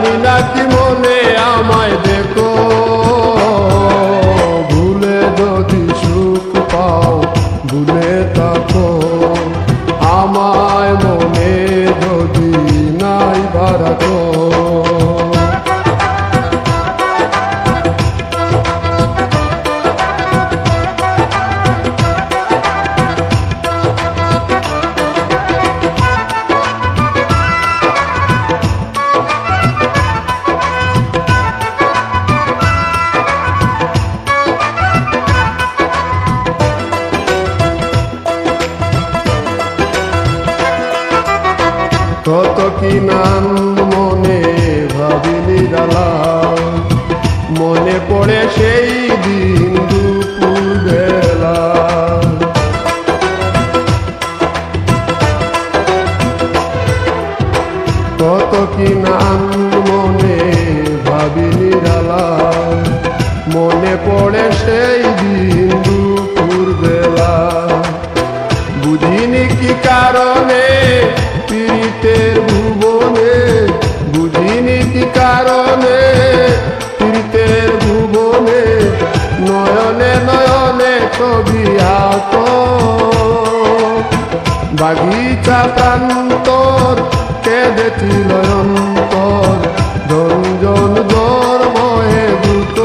জানি না কি মনে আমায় দেখো, ভুলে যদি সুখ পাও ভুলে থাকো, আমায় মনে যদি নাই বারাকো। কত কি নাম মনে ভাবিনি ডালা, মনে পড়ে সেই দিন দুপুর বেলা। কত কি নাম মনে ভাবিনি ডালা, মনে পড়ে সেই দিন দুপুর বেলা। বুঝিনি কি কারণে পীড়িতের ভুবনে, বুঝিনি কি কারণে পীড়িতের ভুবনে, নয়নে নয়নে ছবি আঁকো। বাগিচা প্রান্তর কেঁদেছিল অন্তর, রঞ্জন জ্বর বয়ে দ্রুত।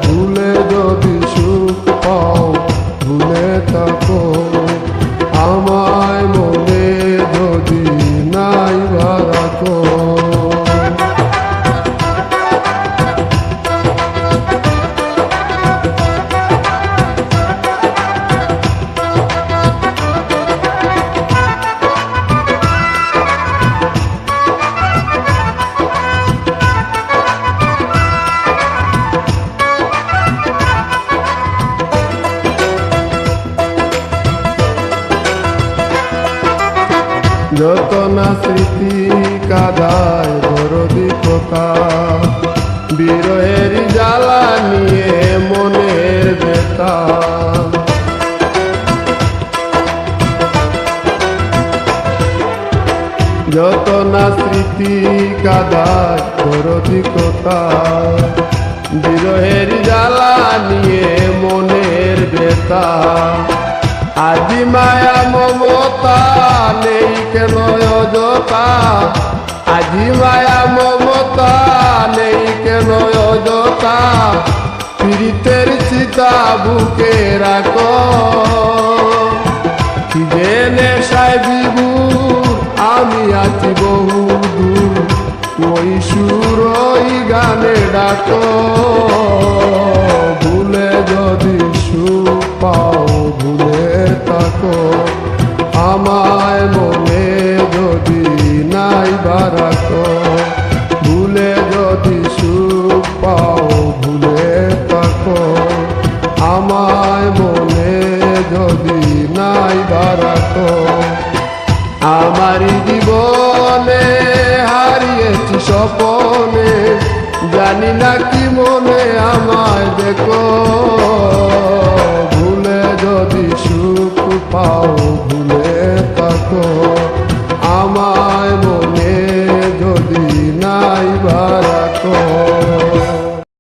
ভুলে যদি সুখ পাও ভুলে থাকো, আমায় মনে যদি নাই বারাকো। যত না স্মৃতি কাদায় দরদি কথা, বিরহের জ্বালা নিয়ে মনের ব্যথা। যত না স্মৃতি কাদায় দরদি কথা, বিরহের জ্বালা নিয়ে মনের ব্যথা। আজি মায়া মমতা নেই কেন অযথা, আজি মায়া মমতা নেই কেন অযথা, পীড়িতের চিতা বুকে রাখো। কি যে নেশায় বিভোর আমি আছি বহুদূর, ওই সুর ওই গানে ডাকো। ভুলে যদি সুখ পাও ভুলে থাকো, আমায় মনে যদি নাই বারাকো। ভুলে যদি সুখ পাও ভুলে থাকো, আমায় মনে যদি নাই বারাকো। আমার জীবনে হারিয়েছি স্বপনে, জানি না কি মনে আমায়